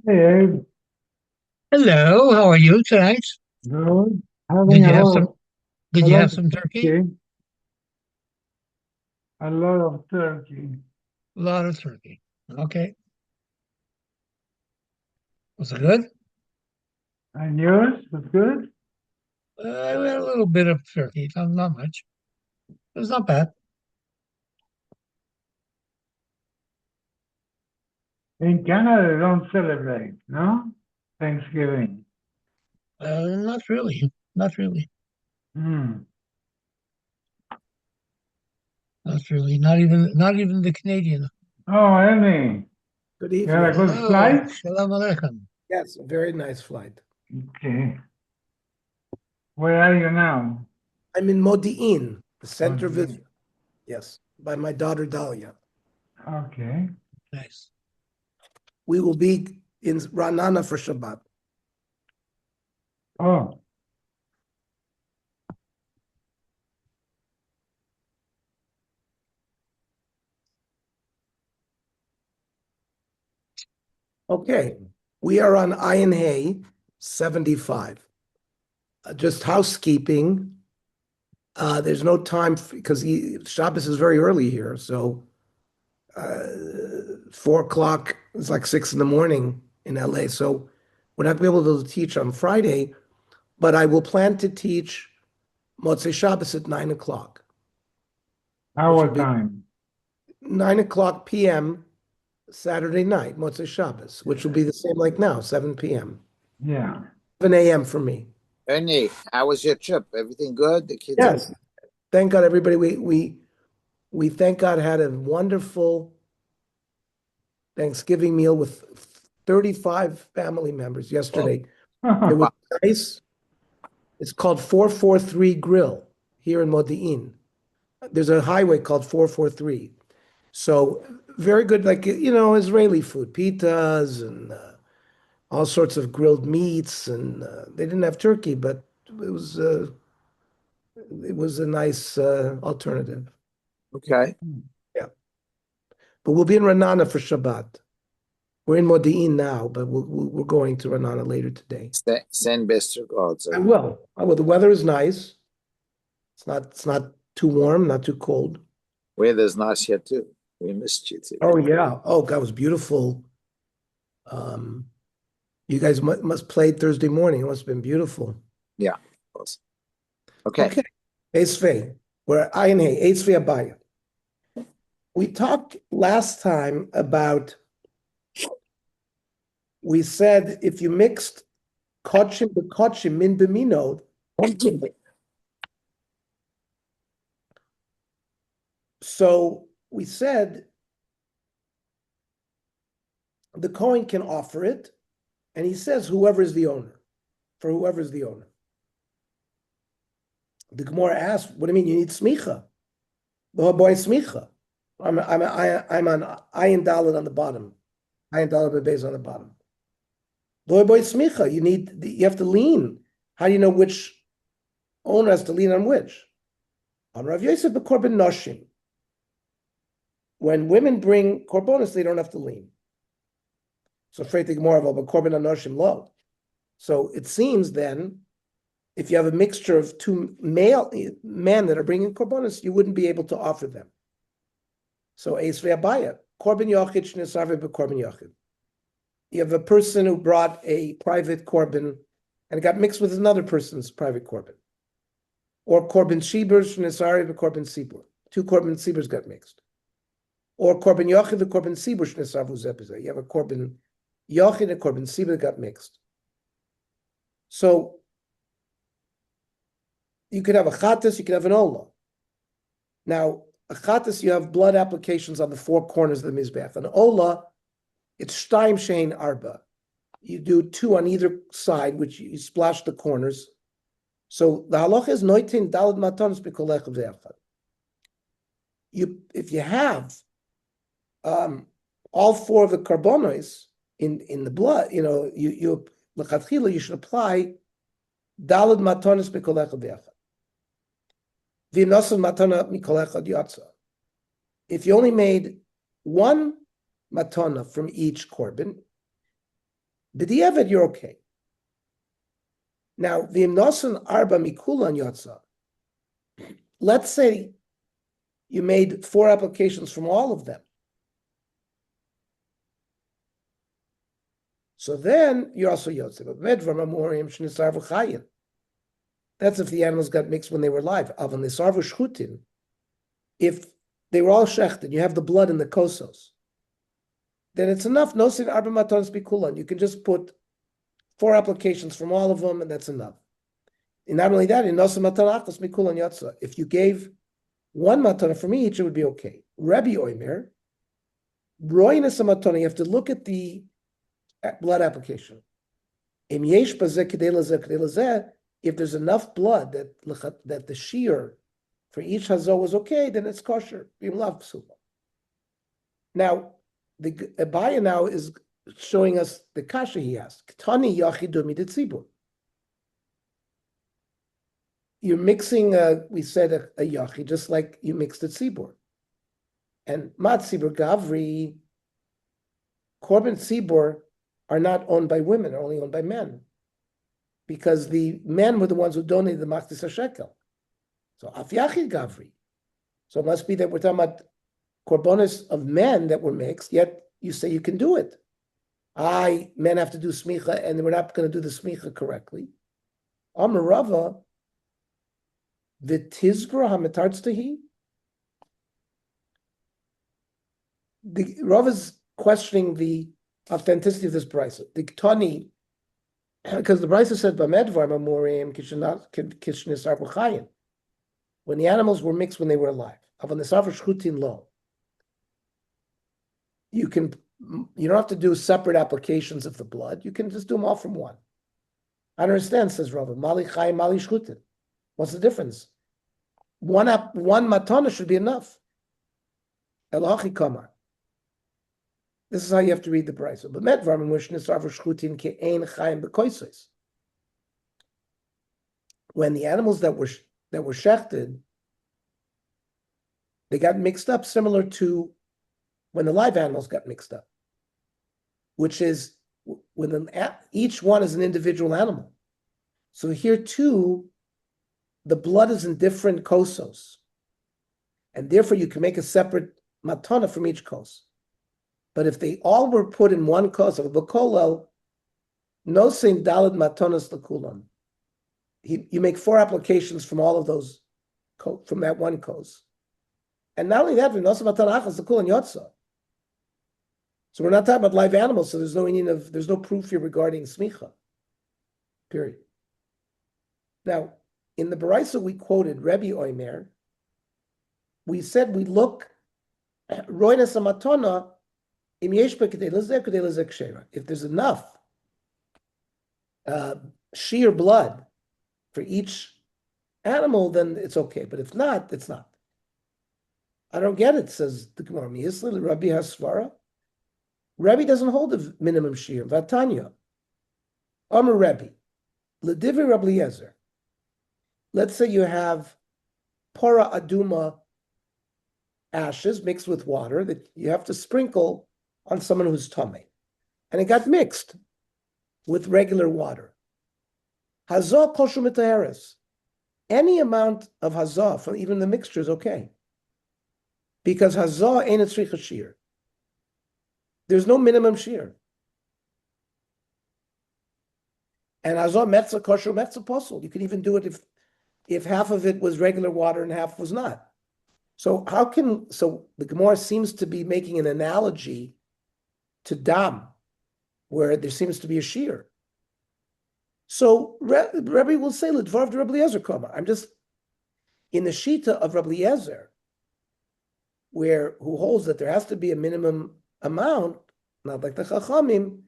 Hey, Abe. Hello, how are you tonight? Good. Did Having you have some did a you lot have of some turkey? turkey. A lot of turkey. A lot of turkey. Okay. Was it good? And yours was good? We had a little bit of turkey, not much. It was not bad. In Canada, they don't celebrate, no? Thanksgiving. Not really. Not really. Hmm. Not really. Not even the Canadian. Oh, Emmy, Good you had a evening. good Hello, flight? Shalom Aleichem. Yes, a very nice flight. Okay. Where are you now? I'm in Modi'in, the Oh, center of Israel. Yes, by my daughter Dahlia. okay. Nice. We will be in Ra'anana for Shabbat. Oh, Okay, we are on Ayin Hay 75. Just housekeeping. There's no time because Shabbos is very early here. So 4 o'clock is like 6 in the morning in LA. So we're not going to be able to teach on Friday, but I will plan to teach Motzei Shabbos at 9 o'clock, which will our be time. 9 o'clock p.m. Saturday night, Motzei Shabbos, which will be the same like now, 7 p.m. Yeah. 7 a.m. for me. Ernie, how was your trip? Everything good? The kids are Yes. Thank God everybody we thank God had a wonderful Thanksgiving meal with 35 family members yesterday. It was wow. nice. It's called 443 Grill here in Modi'in. There's a highway called 443. So very good, like Israeli food, pitas and all sorts of grilled meats, and they didn't have turkey, but it was uh, it was a nice alternative. Okay. Yeah, but we'll be in Ranana for Shabbat. We're in Modi'in now, but we're going to Ranana later today. Send best regards. I will. I will. The weather is nice. It's not too warm, not too cold. Weather's nice here too. We missed you too. Oh yeah. Oh God, it was beautiful. Um, you guys must play Thursday morning. It must have been beautiful. Yeah, of course. Okay. Okay. Esfei. We're Ayin Hey. Esfei Abaya. We talked last time about, we said if you mixed kochim bekochim min b'mino, so we said the Kohen can offer it, and he says whoever is the owner, for whoever is the owner. The Gemara asks, what do you mean you need smicha? The boy smicha. I'm on ayin dalet on the bottom. Ayin dalet base on the bottom. Boy smicha. You have to lean. How do you know which owner has to lean on which? On Rav Yosef b'korban noshim. When women bring korbanos, they don't have to lean. So afraid to more of a korban noshim low. So it seems then, if you have a mixture of two men that are bringing korbanos, you wouldn't be able to offer them. So Esrei Abaya, korban yochid shnesarve b'korban yochid. You have a person who brought a private korban and it got mixed with another person's private korban. Or korban shibur shnesarve b'korban sibur. Two korban siburs got mixed. Or korban yochid the korban sibur shnesarvu zepizah. You have a korban yochid and a korban sibur got mixed. So you could have a chatas, you could have an olah. Now, a chatas, you have blood applications on the four corners of the mizbeach. An olah, it's shtaim shein arba. You do two on either side, which you splash the corners. So the halacha is noitin dalad matanos b'kolech v'echad. If you have all four of the carbonos in the blood, you lechatchila you should apply dalad matanos b'kolech v'echad. V'nosan matana mikolech yatsa. If you only made one matana from each korban, B'di'evet, you're okay. Now, v'imnosan arba mikulan yotza. Let's say you made 4 applications from all of them. So then you're also yotze. But medvar mamorim shnisarvu chayin. That's if the animals got mixed when they were alive. Avan nisarvu shchutin. If they were all shechted, you have the blood in the kosos, then it's enough. Nosin arba matonos bikulan. You can just put 4 applications from all of them, and that's enough. And not only that, in nosin matanachos mikulan yotza. If you gave 1 matana from each, it would be okay. Rabbi Oimer, roinas matana, you have to look at the blood application. Im yesh bazeh kedei lazeh, if there's enough blood that the shear for each hazo was okay, then it's kosher. Now, the Abaya now is showing us the kasha he asked. Ktani yachidu miditzibur. You're mixing, we said a yachi, just like you mixed a tzibur. And mat tzibur gavri, korban tzibur are not owned by women, are only owned by men. Because the men were the ones who donated the machzis hashekel. So af yachid gavri. So it must be that we're talking about korbanos of men that were mixed, yet you say you can do it. Men have to do smicha, and we're not going to do the smicha correctly. Amar Rava, the tizbra hamitartztahi. The Rav is questioning the authenticity of this brisa. The Ktani, because the brisa said b'medvar mamurim kishnis arbuchayin, when the animals were mixed when they were alive. Avan nesavar shchutin lo. You don't have to do separate applications of the blood. You can just do them all from one. I don't understand, says Rav. Mali chayim, mali shchutin. What's the difference? One matana should be enough. Elachi kamar. This is how you have to read the price. But medvar shchutin ke'ein chayim b'koisos. When the animals that were shechted, they got mixed up, similar to when the live animals got mixed up, which is when each one is an individual animal. So here too, the blood is in different kosos, and therefore you can make a separate matana from each kos. But if they all were put in one kos of b'kolel, no same dalad matanas lekulam. You make 4 applications from all of those, from that one kos. And not only that, so we're not talking about live animals, so there's no proof here regarding smicha. Period. Now, in the Baraisa we quoted Rebbe Oimer, we said we look roinas amatona im yesh kedei lezeh kshera. If there's enough sheer blood for each animal, then it's okay. But if not, it's not. I don't get it, says the Gemara. Rabbi Hasvara. Rabbi doesn't hold a minimum shear. Vatanya. Amar Rabbi. L'divrei Rabbi Eliezer. Let's say you have pora aduma ashes mixed with water that you have to sprinkle on someone who's tummy. And it got mixed with regular water. Hazah kosher mitaheres. Any amount of hazah from even the mixture is okay. Because hazah ain't a tzricha shear. There's no minimum shear. And hazah metzah kosher metzah posel. You can even do it if half of it was regular water and half was not. So the Gemara seems to be making an analogy to dam, where there seems to be a shear. So Rabbi will say, "L'dvar of Rabbi Eliezer kama." I'm just in the shita of Rabbi Eliezer, who holds that there has to be a minimum amount, not like the Chachamim.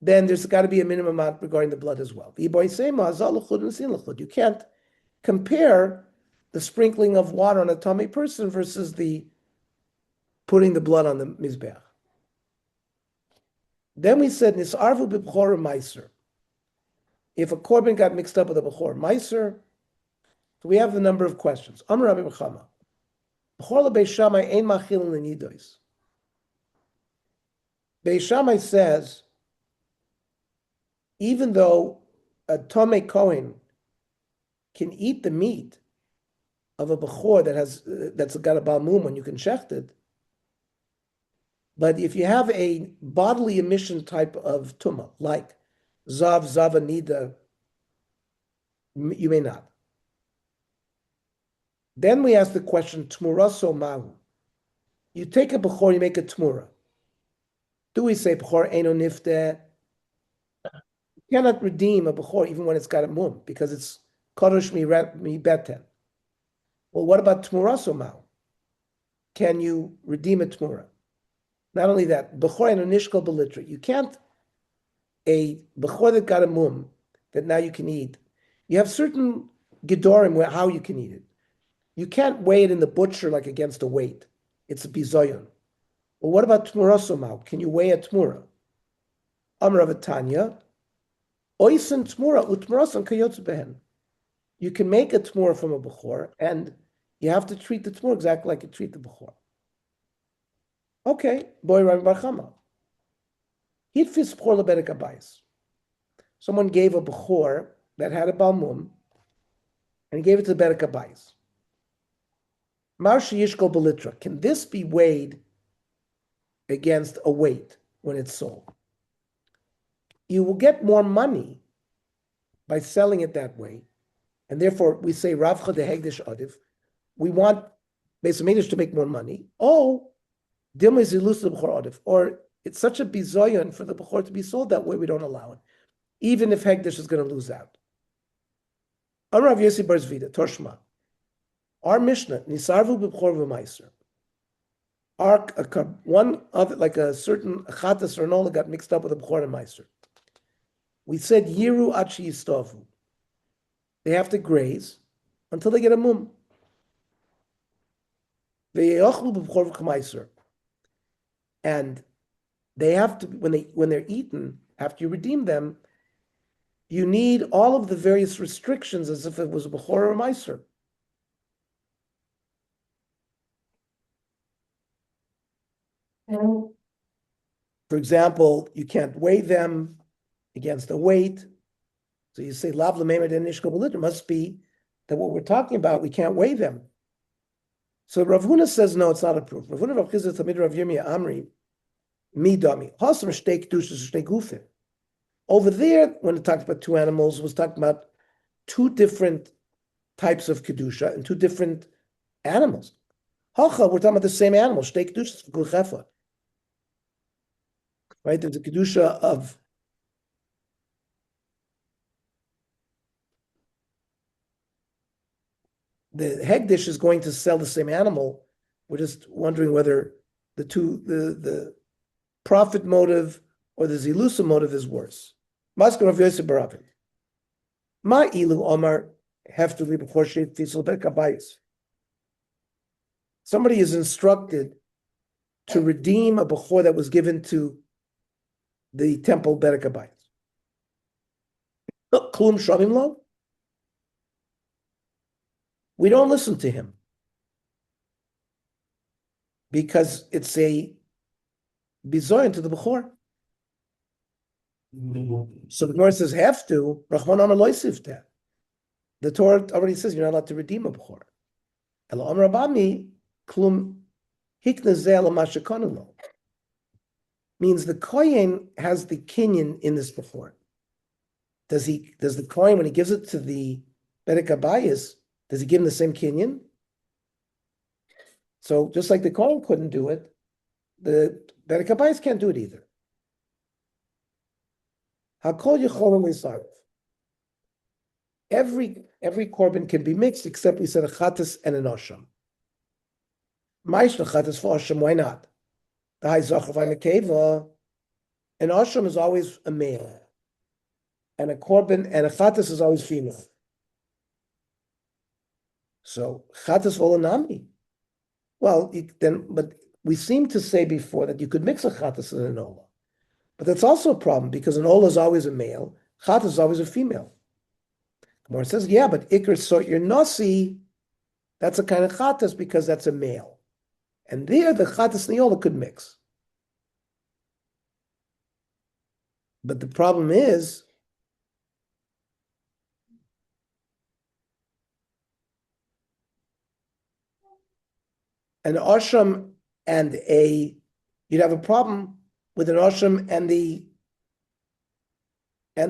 Then there's got to be a minimum amount regarding the blood as well. You can't compare the sprinkling of water on a tummy person versus the putting the blood on the mizbeach. Then we said nisarvu b'bchor meiser. If a korban got mixed up with a b'chor meiser, so we have a number of questions. Amar Rabbi B'chama, b'chor leBeis Shammai ein machil l'nidos. Beis Shammai says even though a Tomei Kohen can eat the meat of a Bechor that's got a Balmum when you can shecht it, but if you have a bodily emission type of Tumah, like Zav, Zava, Nida, you may not. Then we ask the question, Tmuraso Mahu. You take a Bechor, you make a Tmura. Do we say Bechor Eino Nifte? You cannot redeem a Bechor even when it's got a mum, because it's Kodesh mi beten. Well, what about Tmuraso Mahu? Can you redeem a Tmura? Not only that, Bechor Eino Nishkal Belitra. You can't, a Bechor that got a mum, that now you can eat. You have certain Gedorim where how you can eat it. You can't weigh it in the butcher like against a weight. It's a bizoyon. Well, what about Tmurasomau? Can you weigh a Tmura? Amar Avatanya, Oisen Tmura utmurason kayotz behen. You can make a Tmura from a Bechor, and you have to treat the Tmura exactly like you treat the Bechor. Okay, boy Rabbi Bar Chama. Hitfis Bechor lebedek abayis. Someone gave a Bechor that had a Balmum, and he gave it to the bedek abayis. Marshi Yishkol Belitra. Can this be weighed against a weight when it's sold? You will get more money by selling it that way. And therefore, we say, Ravcha de Hegdish Adiv. We want Beis HaMikdash to make more money. Oh, Dilma is elusive B'chor Adiv. Or it's such a bizoyon for the B'chor to be sold that way, we don't allow it. Even if Hegdish is going to lose out. Amar Rav Yossi bar Zvida, Torshma. Our Mishnah, Nisarvu B'chor V'maiser. One of it, like a certain Chatas or Nola, got mixed up with a B'chor and Meiser. We said Yiru Achi Yistovu. They have to graze until they get a mum. And they have to, when they're eaten, after you redeem them, you need all of the various restrictions as if it was a B'chor or a Meiser. For example, you can't weigh them against a weight. So you say, Lav l'meimed and nishkol b'litra, must be that what we're talking about, we can't weigh them. So Rav Huna says, no, it's not a proof. Rav Huna Rav Chizah Tamid Rav Yirmiyah Amri, mi dami, hasam shtei kedushas shtei gufim. Over there, when it talked about two animals, it was talking about two different types of kedusha and two different animals. Hacha, we're talking about the same animal, shtei kedushas for gulchefa. Right? There's a kedusha of the Hegdish is going to sell the same animal. We're just wondering whether the profit motive or the zilusa motive is worse. Maskar of Yosef Baravin. Ma ilu omar heftu li b'chor sheit fisel bekabayis. Somebody is instructed to redeem a bechor that was given to the temple Berekabayis. Klum shamim lo. We don't listen to him because it's a bizoyin to the bechor. So the Gemara says have to. Rachman Amar lo yisivteh. The Torah already says you're not allowed to redeem a bechor. Elo Amar Abami klum hikna zeh lo mashakanu lo. Means the kohen has the kinyan in this before. Does the kohen, when he gives it to the Bedek Abayis, does he give him the same kinyan? So just like the kohen couldn't do it, the Bedek Abayis can't do it either. Hakol yicholim l'sarif. Every korban can be mixed except we said a chatas and an osham. Maish chatas for osham, why not? The high zachar v'amekeva, an ashram is always a male, and a korban and a chatas is always female. So chatas v'olanami. Well, but we seem to say before that you could mix a chatas and an ola, but that's also a problem because an ola is always a male, chatas is always a female. Gemara says, yeah, but ikr sort your nasi, that's a kind of chatas because that's a male. And there, the chatas and the ola could mix. But the problem is, an ashram and you'd have a problem with an ashram and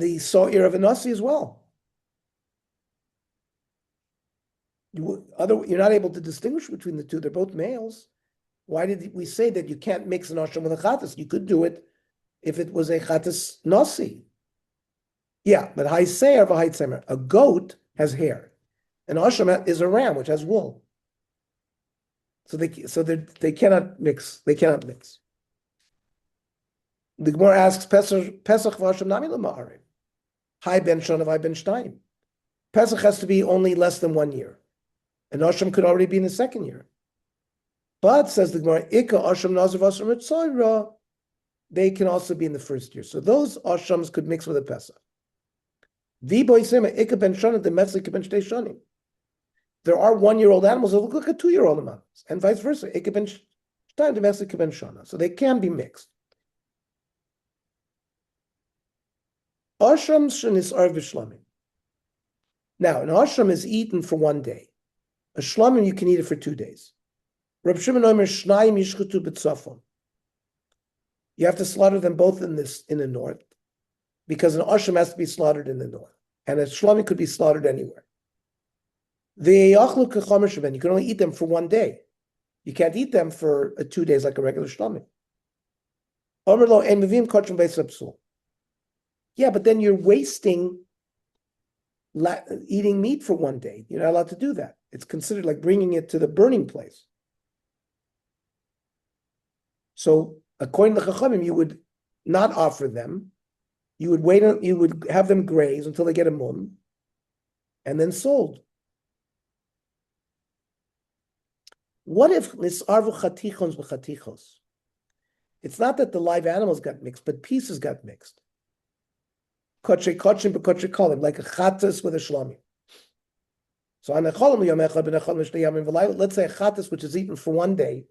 the sa'ir of a nasi as well. You're not able to distinguish between the two. They're both males. Why did we say that you can't mix an ashram with a chatas? You could do it if it was a chatas nasi. Yeah, but haiseir v'haitzemer. A goat has hair. An ashram is a ram which has wool. So they cannot mix. They cannot mix. The Gemara asks Pesach v'ashram nami l'ma'arim. Hai ben shana v'hai ben shtayim. Pesach has to be only less than 1 year. An ashram could already be in the second year. But says the Gemara, Ika ashram nazir v'ashram etzayra, they can also be in the first year. So those ashrams could mix with a Pesach. Ika ben shana demetzli ben shtei shanim. There are 1-year-old animals that look like a 2-year-old animals, and vice versa. Ika ben shtayim demetzli ben shana. So they can be mixed. Ashram shenisar v'shlamim. Now, an ashram is eaten for 1 day. A shlamim, you can eat it for 2 days. Reb Shimon Omer shnayim yishchutu b'tzafon. You have to slaughter them both in the north, because an ashram has to be slaughtered in the north, and a shlamim could be slaughtered anywhere. You can only eat them for 1 day. You can't eat them for 2 days like a regular shlamim. Yeah, but then you're wasting eating meat for 1 day. You're not allowed to do that. It's considered like bringing it to the burning place. So according to Chachamim, you would not offer them. You would wait. You would have them graze until they get a mun, and then sold. What if nisarvu chatichos v'chatichos? It's not that the live animals got mixed, but pieces got mixed. Kotre kochim b'kotre kolim, like a chatas with a shlamim. So on a cholim yom echad b'nechad mishnei yamim v'layla, let's say a chatas which is eaten for 1 day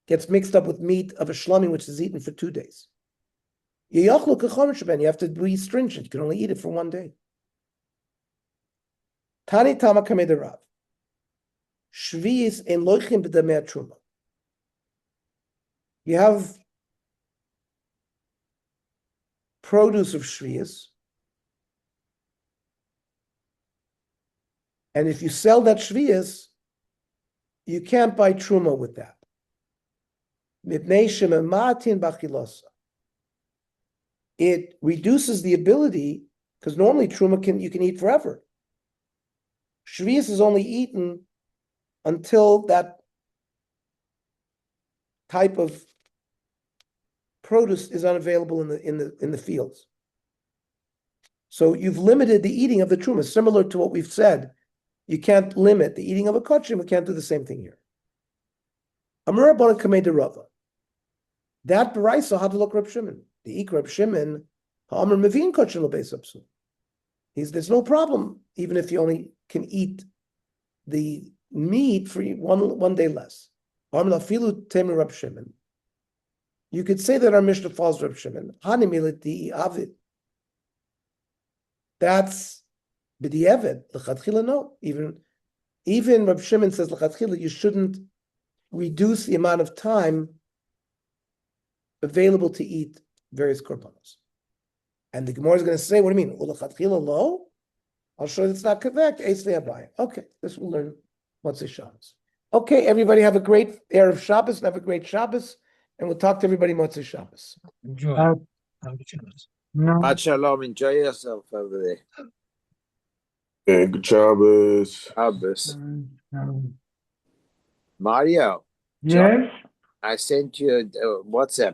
gets mixed up with meat of a shlamim which is eaten for 2 days. You have to be stringent. You can only eat it for 1 day. Tani tama kamei Rav. Shviyis en loichim b'damei truma. You have produce of shviyis, and if you sell that shviyis, you can't buy truma with that. It reduces the ability, because normally truma you can eat forever. Shviyas is only eaten until that type of produce is unavailable in the fields. So you've limited the eating of the truma, similar to what we've said. You can't limit the eating of a kochim. We can't do the same thing here. Amar Rabbanan kamei derava. That b'raisa had to look Reb Shimon. The ik Reb Shimon ha'amar mevin kochim l'beis absul. There's no problem even if you only can eat the meat for 1 day less. Amar lafilu temer Reb Shimon. You could say that our Mishnah follows Reb Shimon. Hanimilet di avid. That's b'di'evet. L'chadchila no. Even Reb Shimon says l'chadchila you shouldn't reduce the amount of time available to eat various korbanos. And the Gemara is going to say, what do you mean? L'chadchila lo? I'll show you it's not correct. Okay, this we'll learn Motzei Shabbos. Okay, everybody have a great Erev Shabbos and have a great Shabbos. And we'll talk to everybody Motzei Shabbos. Enjoy. Uh, no. Shabbat shalom. Enjoy yourself over there. And good Shabbos. Shabbos. Um, Mario, yes. I sent you a WhatsApp.